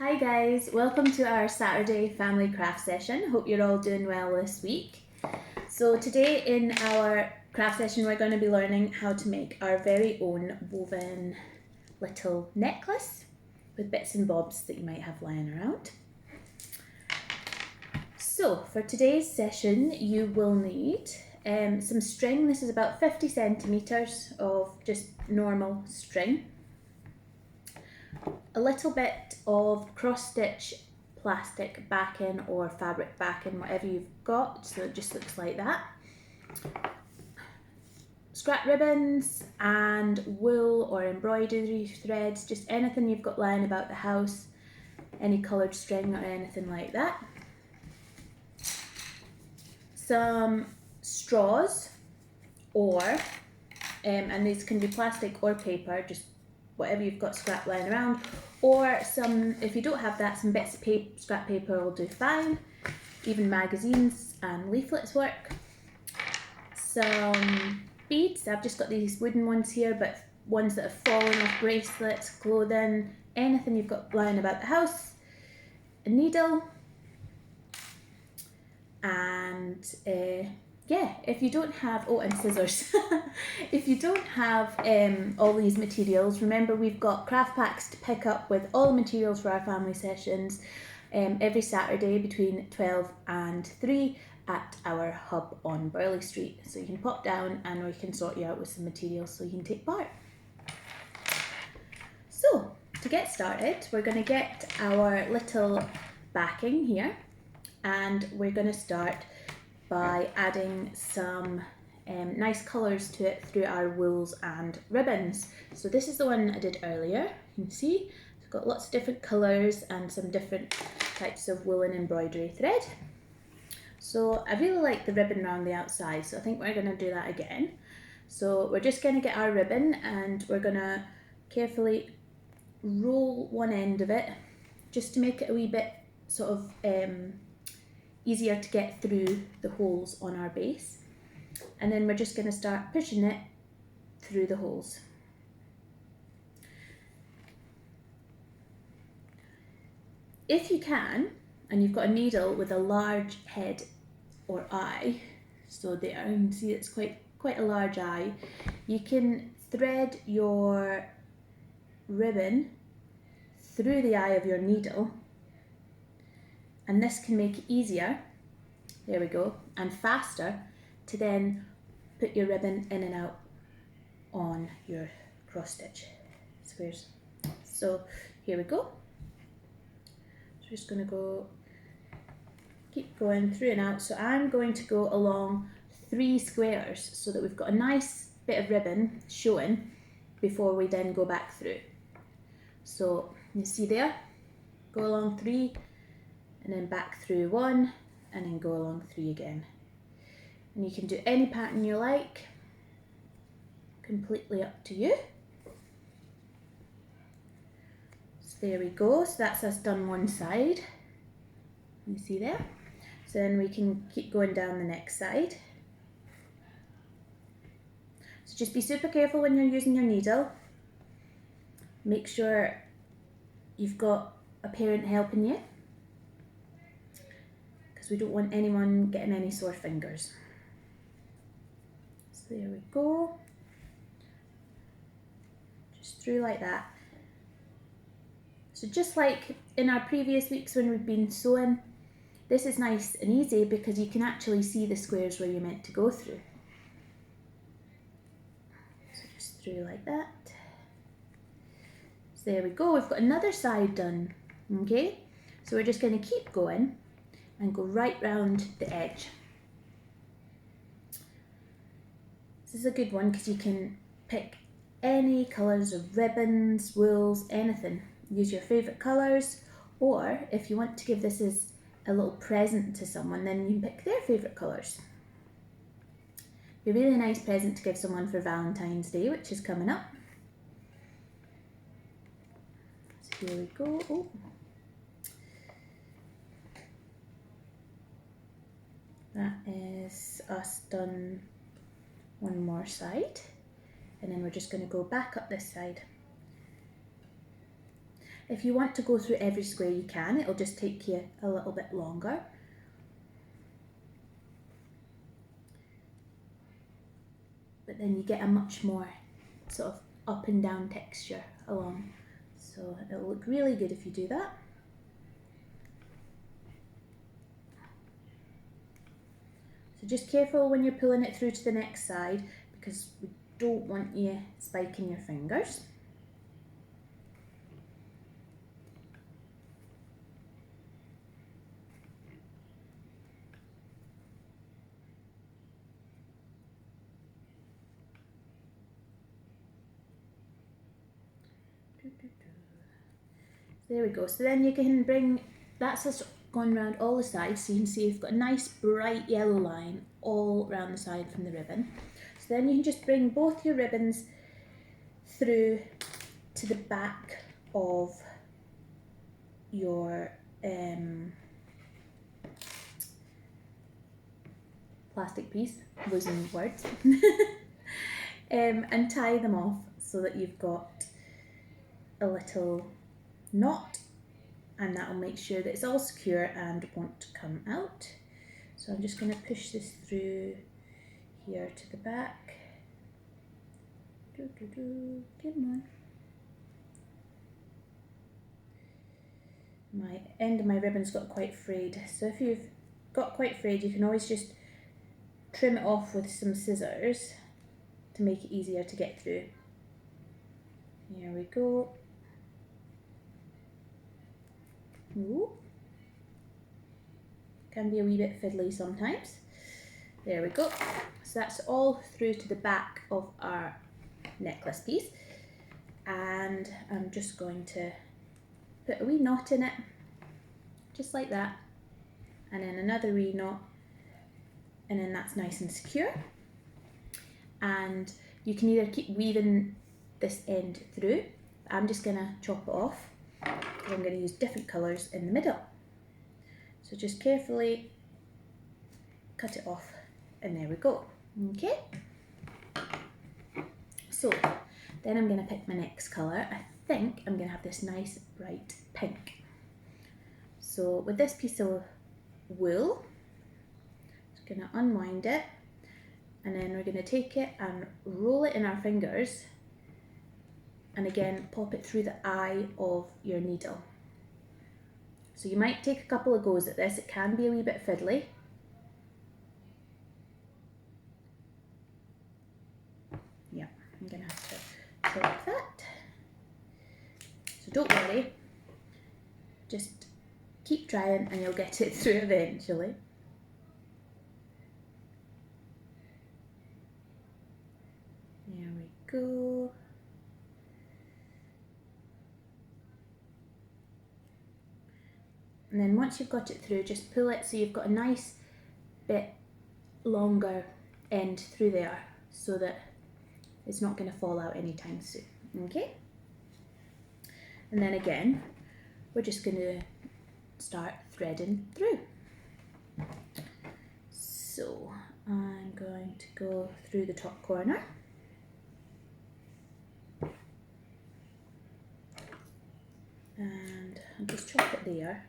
Hi guys, welcome to our Saturday family craft session. Hope you're all doing well this week. So today in our craft session we're going to be learning how to make our very own woven little necklace with bits and bobs that you might have lying around. So for today's session you will need some string. This is about 50 centimetres of just normal string. A little bit of cross stitch plastic backing or fabric backing, whatever you've got, so it just looks like that. Scrap ribbons and wool or embroidery threads, just anything you've got lying about the house, any coloured string or anything like that. Some straws or, and these can be plastic or paper, just whatever you've got scrap lying around, or some, if you don't have that, some bits of scrap paper will do fine. Even magazines and leaflets work. Some beads, I've just got these wooden ones here, but ones that have fallen off, bracelets, clothing, anything you've got lying about the house. A needle, and if you don't have, and scissors. If you don't have all these materials, remember we've got craft packs to pick up with all the materials for our family sessions every Saturday between 12 and 3 at our hub on Burley Street. So you can pop down and we can sort you out with some materials so you can take part. So to get started, we're going to get our little backing here, and we're going to start by adding some nice colours to it through our wools and ribbons. So this is the one I did earlier. You can see it's got lots of different colours and some different types of wool and embroidery thread. So I really like the ribbon around the outside, so I think we're going to do that again. So we're just going to get our ribbon and we're going to carefully roll one end of it just to make it a wee bit sort of easier to get through the holes on our base, and then we're just going to start pushing it through the holes. If you can, and you've got a needle with a large head or eye, so there you can see it's quite a large eye, you can thread your ribbon through the eye of your needle, and this can make it easier, there we go, and faster to then put your ribbon in and out on your cross stitch squares. So here we go. So just going to keep going through and out. So I'm going to go along 3 squares so that we've got a nice bit of ribbon showing before we then go back through. So you see there, go along 3 and then back through 1 and then go along 3 again. And you can do any pattern you like, completely up to you. So there we go, so that's us done one side, you see there. So then we can keep going down the next side. So just be super careful when you're using your needle. Make sure you've got a parent helping you, because we don't want anyone getting any sore fingers. So there we go. Just through like that. So just like in our previous weeks when we've been sewing, this is nice and easy because you can actually see the squares where you're meant to go through. So just through like that. So there we go, we've got another side done, okay? So we're just going to keep going and go right round the edge. This is a good one because you can pick any colours of ribbons, wools, anything. Use your favourite colours, or if you want to give this as a little present to someone, then you can pick their favourite colours. Be a really nice present to give someone for Valentine's Day, which is coming up. So here we go. Oh. That is us done one more side, and then we're just going to go back up this side. If you want to go through every square you can, it'll just take you a little bit longer. But then you get a much more sort of up and down texture along. So it'll look really good if you do that. So just careful when you're pulling it through to the next side, because we don't want you spiking your fingers. There we go. So then you can bring, that's just gone around all the sides, so you can see you've got a nice bright yellow line all around the side from the ribbon. So then you can just bring both your ribbons through to the back of your plastic piece, losing words, and tie them off so that you've got a little knot, and that will make sure that it's all secure and won't come out. So I'm just going to push this through here to the back. Come on. My end of my ribbon's got quite frayed, so if you've got quite frayed, you can always just trim it off with some scissors to make it easier to get through. Here we go. Ooh. Can be a wee bit fiddly sometimes. There we go. So that's all through to the back of our necklace piece, and I'm just going to put a wee knot in it, just like that, and then another wee knot, and then that's nice and secure. And you can either keep weaving this end through, but I'm just going to chop it off because I'm going to use different colours in the middle. So just carefully cut it off, and there we go. Okay, so then I'm going to pick my next colour. I think I'm going to have this nice bright pink. So with this piece of wool, just going to unwind it, and then we're going to take it and roll it in our fingers, and again pop it through the eye of your needle. So you might take a couple of goes at this, it can be a wee bit fiddly. Yeah, I'm going to have to like that. So don't worry, just keep trying and you'll get it through eventually. There we go. And then once you've got it through, just pull it so you've got a nice bit longer end through there, so that it's not going to fall out anytime soon. Okay? And then again, we're just going to start threading through. So I'm going to go through the top corner. And I'll just chop it there.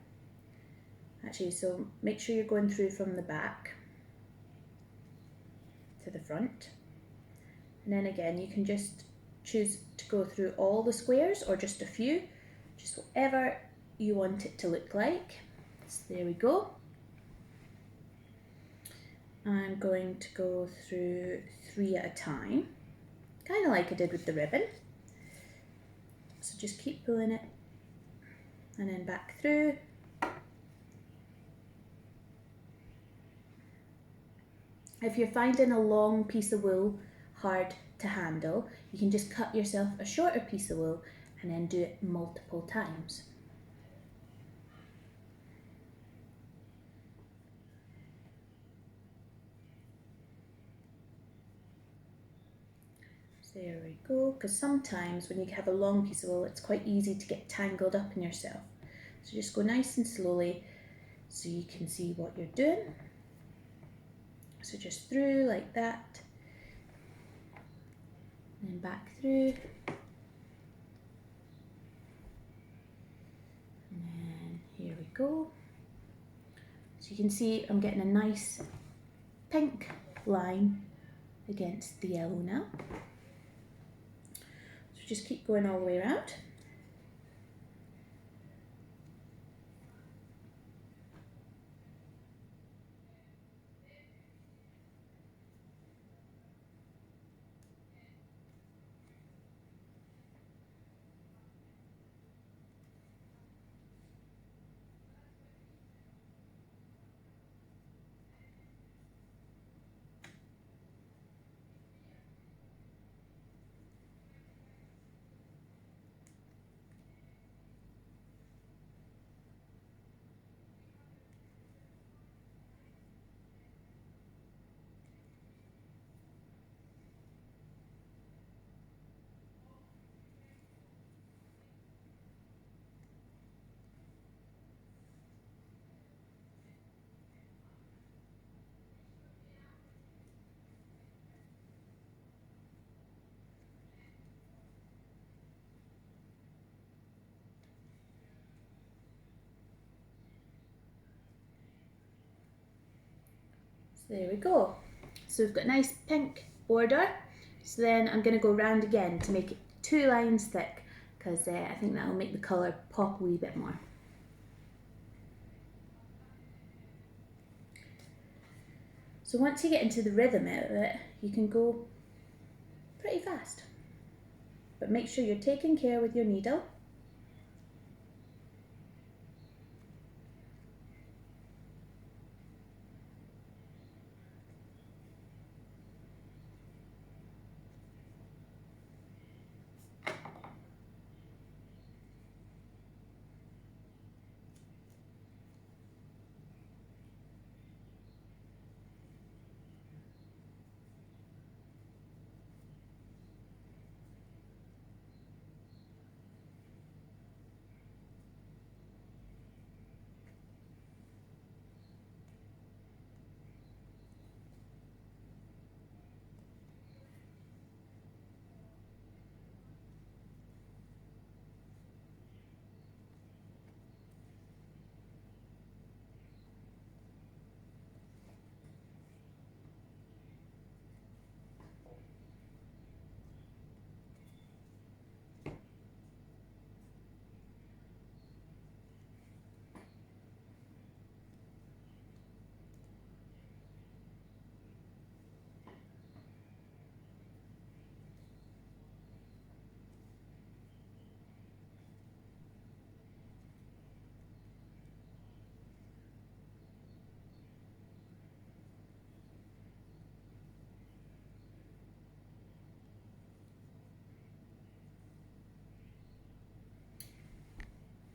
Actually, so make sure you're going through from the back to the front. And then again, you can just choose to go through all the squares or just a few, just whatever you want it to look like. So there we go. I'm going to go through 3 at a time, kind of like I did with the ribbon. So just keep pulling it and then back through. If you're finding a long piece of wool hard to handle, you can just cut yourself a shorter piece of wool and then do it multiple times. So there we go, because sometimes when you have a long piece of wool, it's quite easy to get tangled up in yourself. So just go nice and slowly so you can see what you're doing. So just through like that, and then back through. So you can see I'm getting a nice pink line against the yellow now. So just keep going all the way around. There we go. So we've got a nice pink border. So then I'm going to go round again to make it 2 lines thick, because I think that will make the colour pop a wee bit more. So once you get into the rhythm of it, you can go pretty fast. But make sure you're taking care with your needle.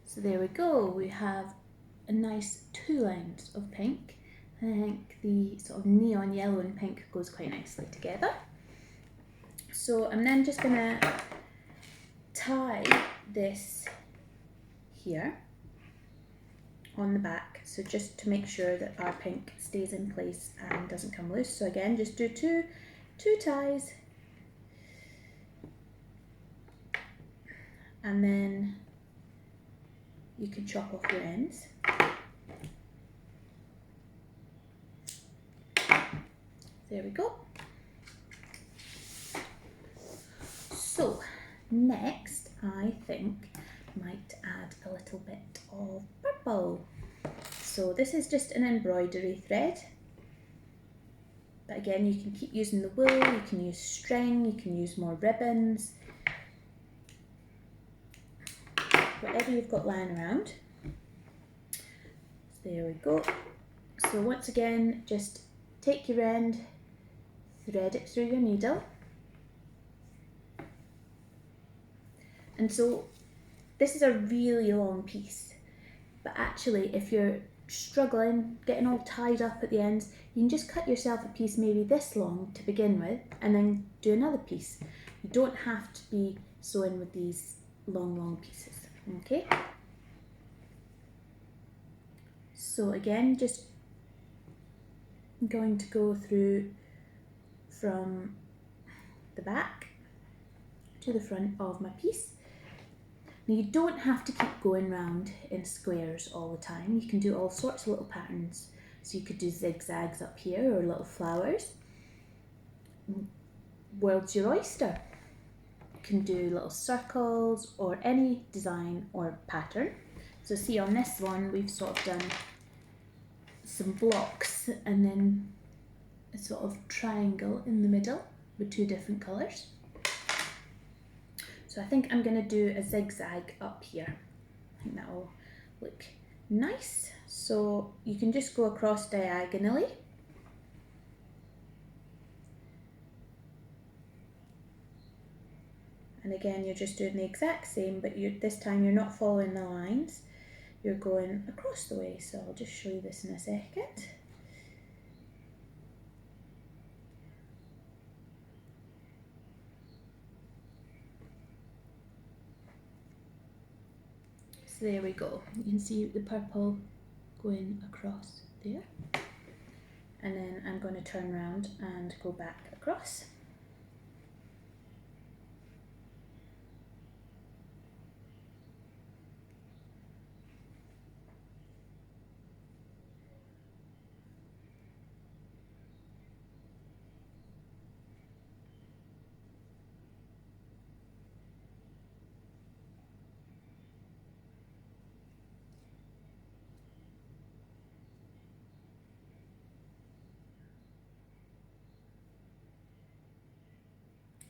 So there we go, we have a nice 2 lines of pink. I think the sort of neon yellow and pink goes quite nicely together. So I'm then just going to tie this here on the back, so just to make sure that our pink stays in place and doesn't come loose. So again, just do two ties, and then you can chop off your ends. There we go. So next, I think might add a little bit of purple. So this is just an embroidery thread, but again, you can keep using the wool, you can use string, you can use more ribbons, whatever you've got lying around. So there we go. So once again, just take your end, thread it through your needle. And so this is a really long piece, but actually if you're struggling, getting all tied up at the ends, you can just cut yourself a piece maybe this long to begin with, and then do another piece. You don't have to be sewing with these long pieces, okay? So again, just going to go through from the back to the front of my piece. Now you don't have to keep going round in squares all the time. You can do all sorts of little patterns So you could do zigzags up here or little flowers. World's your oyster. You can do little circles or any design or pattern. So see on this one, we've sort of done some blocks and then a sort of triangle in the middle with two different colours. So I think I'm going to do a zigzag up here. I think that will look nice. So you can just go across diagonally. And again, you're just doing the exact same, but this time you're not following the lines. You're going across the way. So I'll just show you this in a second. So there we go. You can see the purple going across there. And then I'm going to turn around and go back across.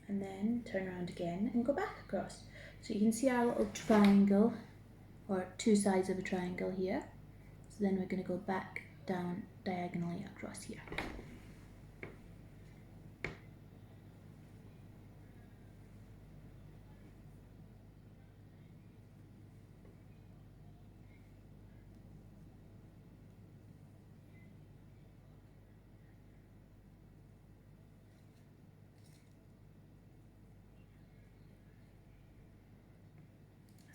And then turn around again and go back across. So you can see our little triangle, or two sides of a triangle here. So then we're going to go back down diagonally across here.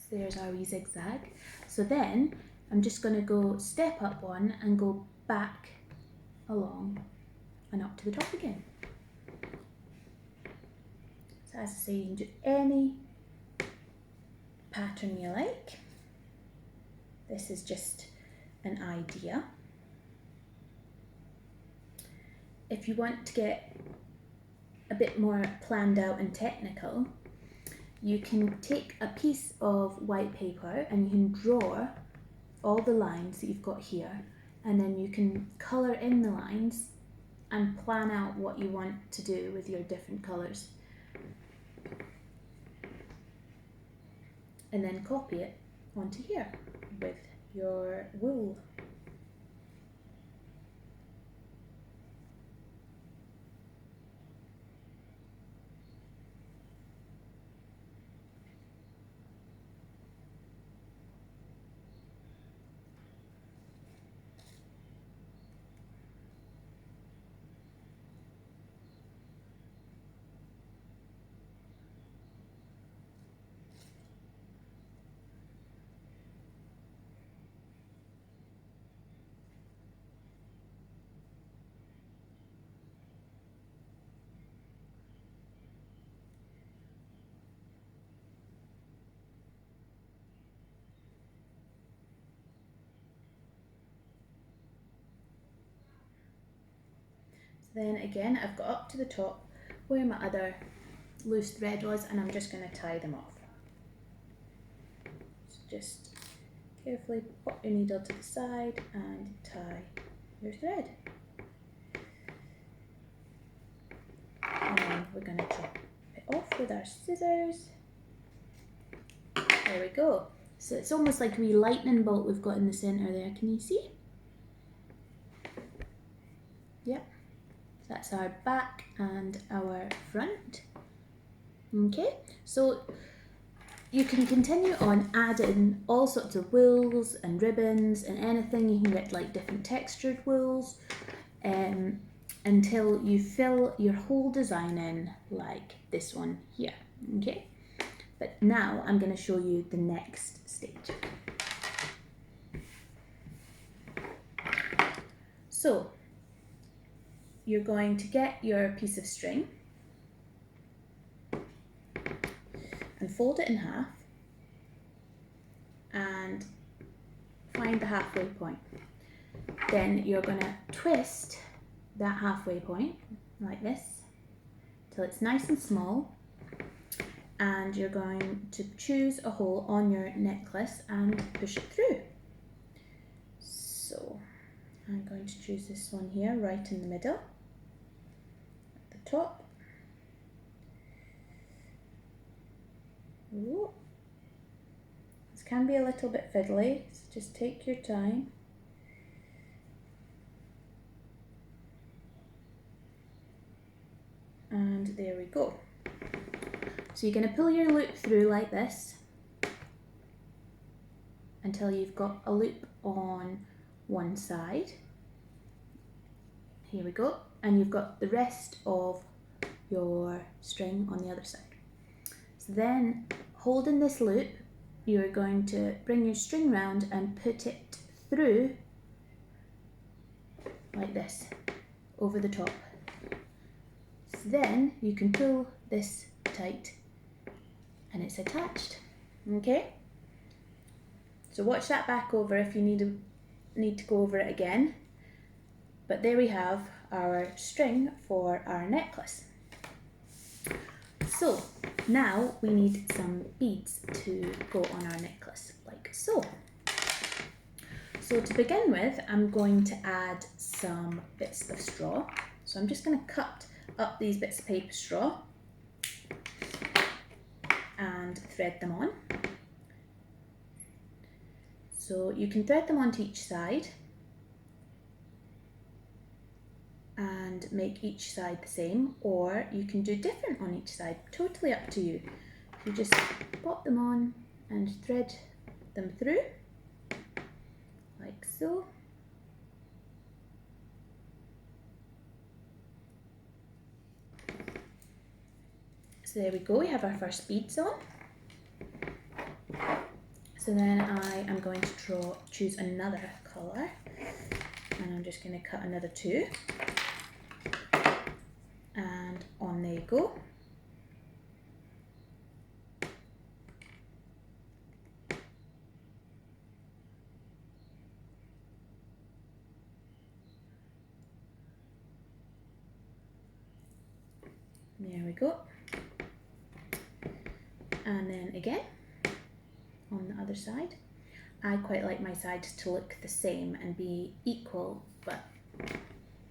So there's our wee zigzag. So then I'm just going to go step up one and go back along and up to the top again. So as I say, you can do any pattern you like. This is just an idea. If you want to get a bit more planned out and technical, you can take a piece of white paper and you can draw all the lines that you've got here, and then you can colour in the lines and plan out what you want to do with your different colours. And then copy it onto here with your wool. Then again, I've got up to the top where my other loose thread was, and I'm just going to tie them off. So just carefully pop your needle to the side and tie your thread. And then we're going to chop it off with our scissors. There we go. So it's almost like a wee lightning bolt we've got in the centre there. Can you see? Yep. That's our back and our front. Okay, so you can continue on adding all sorts of wools and ribbons and anything. You can get like different textured wools until you fill your whole design in like this one here. Okay, but now I'm going to show you the next stage. So you're going to get your piece of string and fold it in half and find the halfway point. then you're going to twist that halfway point like this till it's nice and small, and you're going to choose a hole on your necklace and push it through. So I'm going to choose this one here, right in the middle, at the top. Ooh. This can be a little bit fiddly, so just take your time. And there we go. So you're going to pull your loop through like this until you've got a loop on one side. Here we go. And you've got the rest of your string on the other side. So then, holding this loop, you're going to bring your string round and put it through like this, over the top. So then you can pull this tight and it's attached. Okay? So watch that back over if you need to go over it again. But there we have our string for our necklace. So now we need some beads to go on our necklace, like so. So to begin with, I'm going to add some bits of straw. So I'm just going to cut up these bits of paper straw and thread them on. So you can thread them onto each side and make each side the same, or you can do different on each side, totally up to you. You just pop them on and thread them through, like so. So there we go, we have our first beads on. So then I am going to choose another colour, and I'm just going to cut another 2. And on they go. There we go. And then again on the other side. I quite like my sides to look the same and be equal, but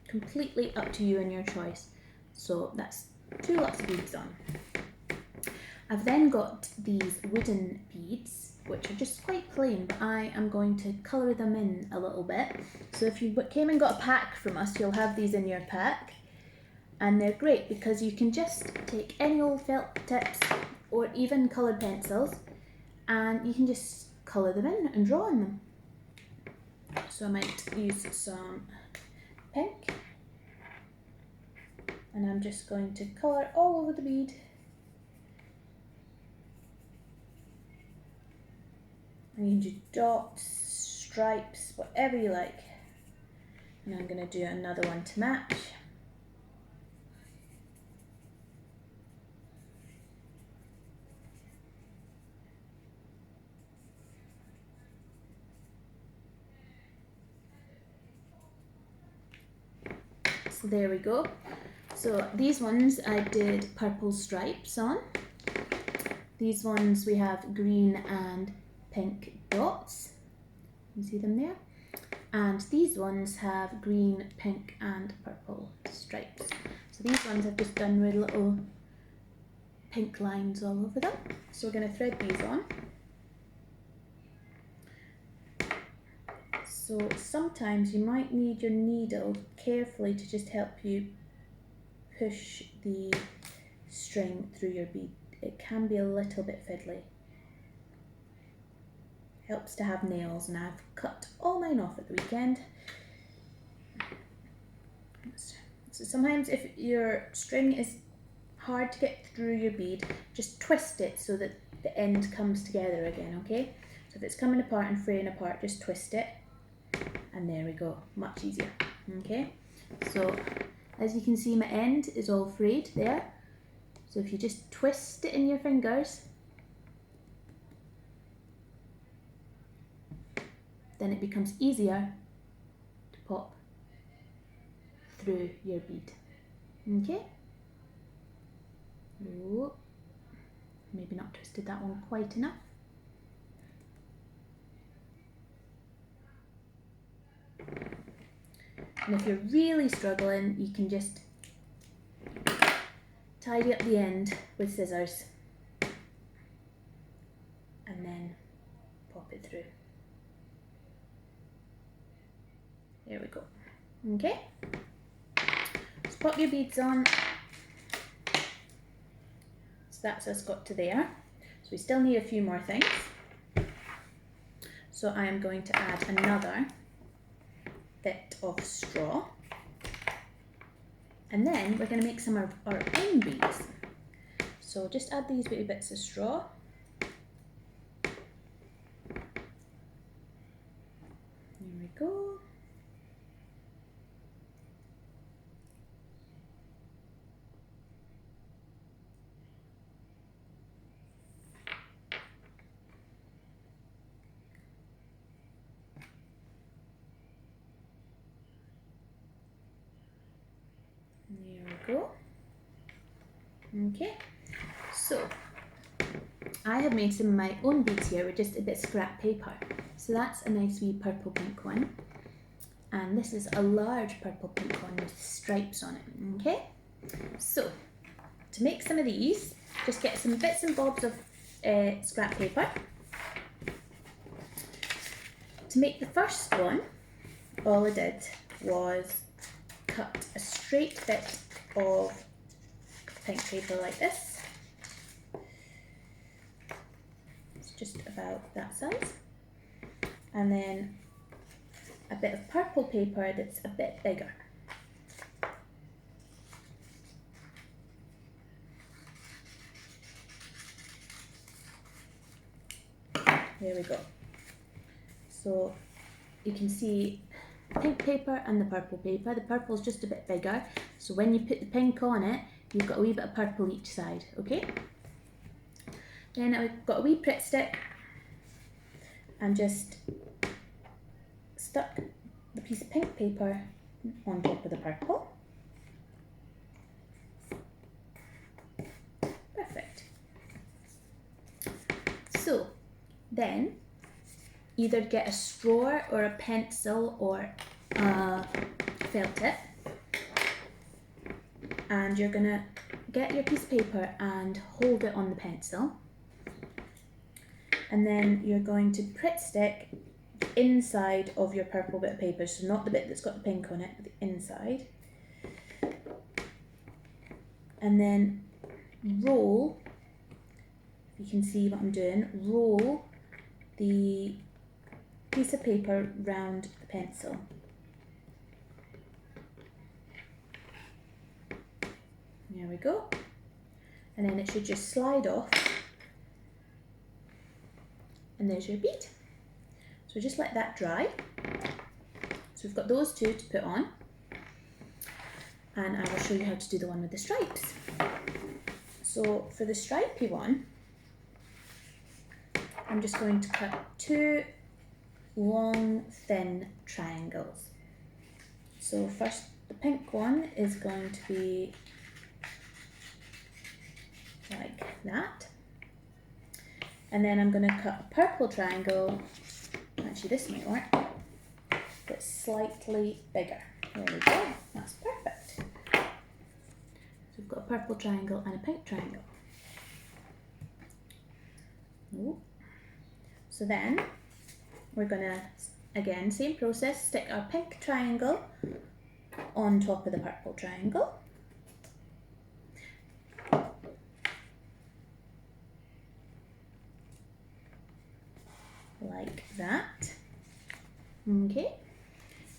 completely up to you and your choice. So that's 2 lots of beads on. I've then got these wooden beads, which are just quite plain, but I am going to colour them in a little bit. So if you came and got a pack from us, you'll have these in your pack. And they're great because you can just take any old felt tips or even coloured pencils, and you can just colour them in and draw on them. So I might use some pink, and I'm just going to colour all over the bead. And you can do dots, stripes, whatever you like. And I'm going to do another one to match. So there we go. So these ones I did purple stripes on. These ones we have green and pink dots. You see them there? And these ones have green, pink and purple stripes. So these ones I've just done with little pink lines all over them. So we're going to thread these on. So sometimes you might need your needle carefully to just help you push the string through your bead. It can be a little bit fiddly. Helps to have nails, and I've cut all mine off at the weekend. So sometimes if your string is hard to get through your bead, just twist it so that the end comes together again, okay? So if it's coming apart and fraying apart, just twist it. And there we go, much easier, okay? So as you can see, my end is all frayed there. So if you just twist it in your fingers, then it becomes easier to pop through your bead. Okay? Oh, maybe not twisted that one quite enough. And if you're really struggling, you can just tidy up the end with scissors and then pop it through. There we go. Okay, so pop your beads on. So that's us got to there. So we still need a few more things. So I am going to add another bit of straw. And then we're going to make some of our own beads. So just add these wee bits of straw. There we go. There we go. Okay, so I have made some of my own beads here with just a bit of scrap paper. So that's a nice wee purple pink one. And this is a large purple pink one with stripes on it. Okay, so to make some of these, just get some bits and bobs of scrap paper. To make the first one, all I did was cut a straight bit of pink paper like this. It's just about that size. And then a bit of purple paper that's a bit bigger. There we go. So you can see pink paper and the purple paper. The purple is just a bit bigger, so when you put the pink on it, you've got a wee bit of purple each side, okay? Then I've got a wee Pritt stick and just stuck the piece of pink paper on top of the purple. Perfect. So then either get a straw or a pencil or a felt tip, and you're gonna get your piece of paper and hold it on the pencil, and then you're going to Pritt stick the inside of your purple bit of paper, so not the bit that's got the pink on it, but the inside, and then roll, if you can see what I'm doing, roll the piece of paper round the pencil. There we go. And then it should just slide off. And there's your bead. So just let that dry. So we've got those two to put on. And I will show you how to do the one with the stripes. So for the stripy one, I'm just going to cut two long thin triangles. So first, the pink one is going to be like that, and then I'm going to cut a purple triangle, actually this might work, that's slightly bigger. There we go, that's perfect. So we've got a purple triangle and a pink triangle. Ooh. So then we're gonna, again, same process, stick our pink triangle on top of the purple triangle. Like that. Okay.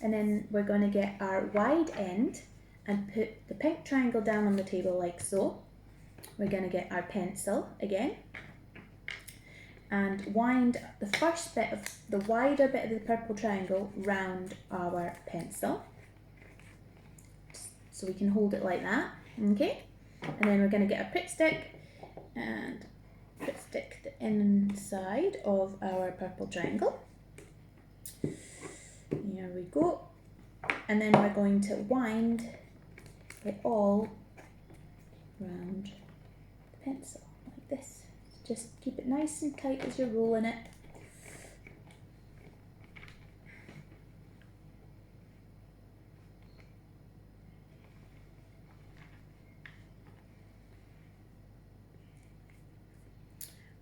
And then we're going to get our wide end and put the pink triangle down on the table like so. We're going to get our pencil again and wind the first bit of the wider bit of the purple triangle round our pencil, so we can hold it like that. Okay, and then we're going to get a Pritt stick and Pritt stick the inside of our purple triangle. Here we go. and then we're going to wind it all around the pencil like this. Just keep it nice and tight as you're rolling it.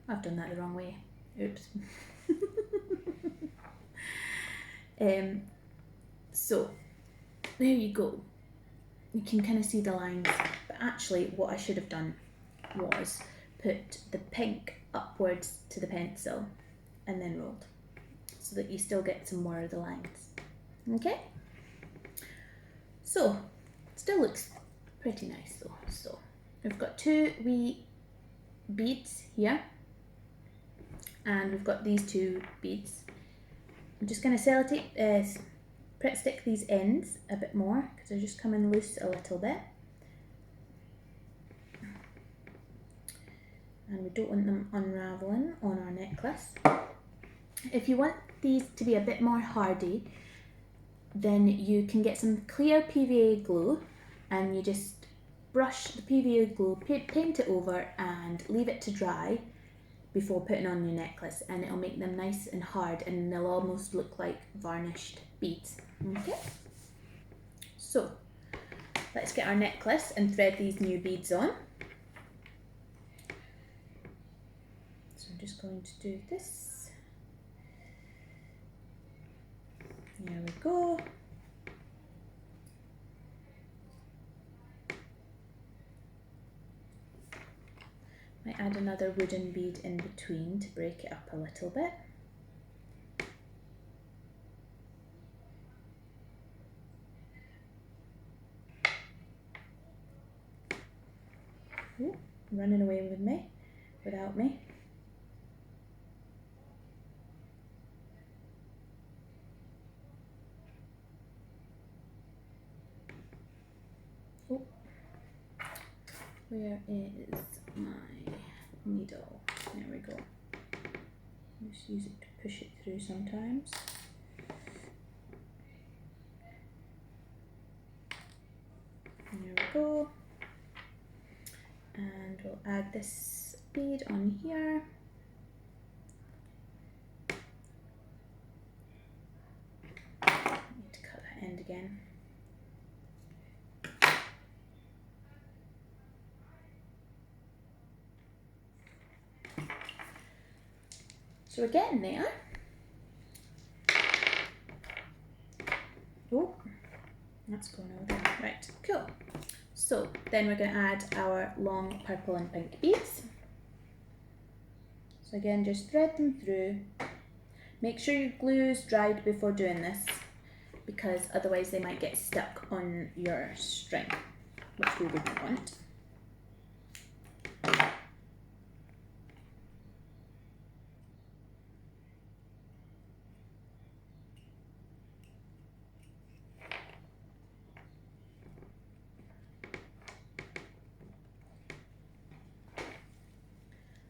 I've done that the wrong way. Oops. So there you go. You can kind of see the lines, but actually what I should have done was put the pink upwards to the pencil and then rolled, so that you still get some more of the lines. Okay? So, still looks pretty nice though. So, we've got 2 wee beads here, and we've got these 2 beads. I'm just going to sellotape, Pritt stick these ends a bit more because they're just coming loose a little bit. And we don't want them unravelling on our necklace. If you want these to be a bit more hardy, then you can get some clear PVA glue and you just brush the PVA glue, paint it over and leave it to dry before putting on your necklace, and it'll make them nice and hard and they'll almost look like varnished beads. Okay, so let's get our necklace and thread these new beads on. So I'm just going to do this. There we go. Might add another wooden bead in between to break it up a little bit. Ooh, running away with me, without me. Oh, where is my needle? There we go. Just use it to push it through sometimes. There we go. And we'll add this bead on here. Need to cut that end again. So we're getting there. Oh, that's going over there. Right, cool. So then we're going to add our long purple and pink beads. So again, just thread them through. Make sure your glue is dried before doing this, because otherwise they might get stuck on your string, which we wouldn't want.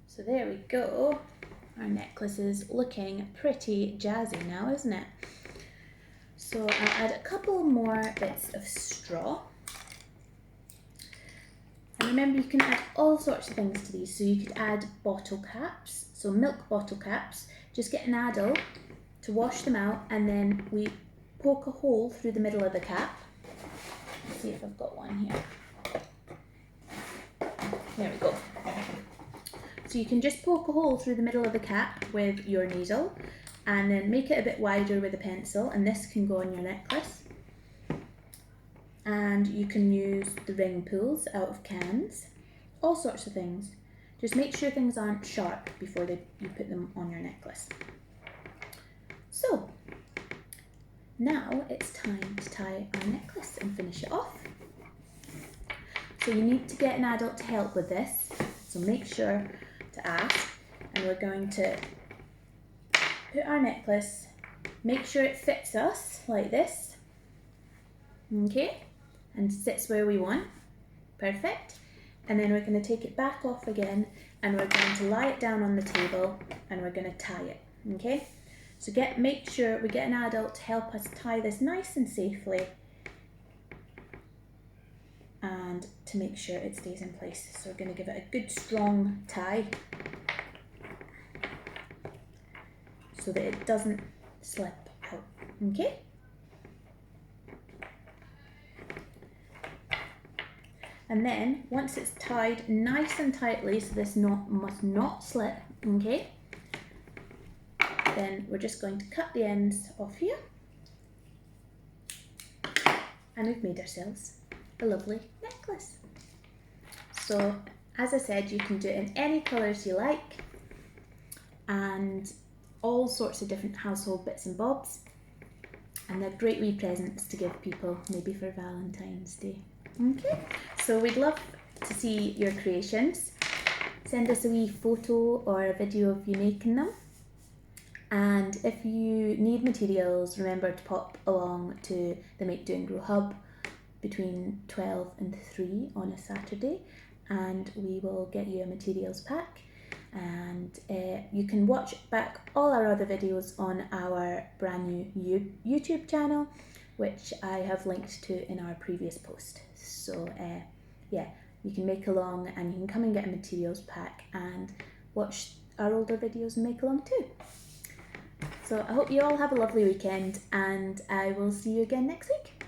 So there we go. Our necklace is looking pretty jazzy now, isn't it? So I'll add a couple more bits of straw. And remember, you can add all sorts of things to these. So you could add bottle caps, so milk bottle caps. Just get an addle to wash them out, and then we poke a hole through the middle of the cap. Let's see if I've got one here. There we go. So you can just poke a hole through the middle of the cap with your needle and then make it a bit wider with a pencil, and this can go on your necklace. And you can use the ring pulls out of cans, all sorts of things. Just make sure things aren't sharp before you put them on your necklace. So now it's time to tie our necklace and finish it off. So you need to get an adult to help with this, so make sure to ask. And we're going to put our necklace, make sure it fits us like this, okay, and sits where we want. Perfect. And then we're going to take it back off again, and we're going to lie it down on the table and we're going to tie it. Okay, so make sure we get an adult to help us tie this nice and safely and to make sure it stays in place. So we're going to give it a good strong tie so that it doesn't slip out, okay? And then once it's tied nice and tightly, so this knot must not slip, okay? Then we're just going to cut the ends off here. And we've made ourselves a lovely necklace. So as I said, you can do it in any colours you like and all sorts of different household bits and bobs. And they're great wee presents to give people, maybe for Valentine's Day. Okay, so we'd love to see your creations. Send us a wee photo or a video of you making them. And if you need materials, remember to pop along to the Make Do and Grow Hub between 12 and 3 on a Saturday, and we will get you a materials pack. And you can watch back all our other videos on our brand new YouTube channel, which I have linked to in our previous post. So yeah, you can make along and you can come and get a materials pack and watch our older videos and make along too. So I hope you all have a lovely weekend, and I will see you again next week.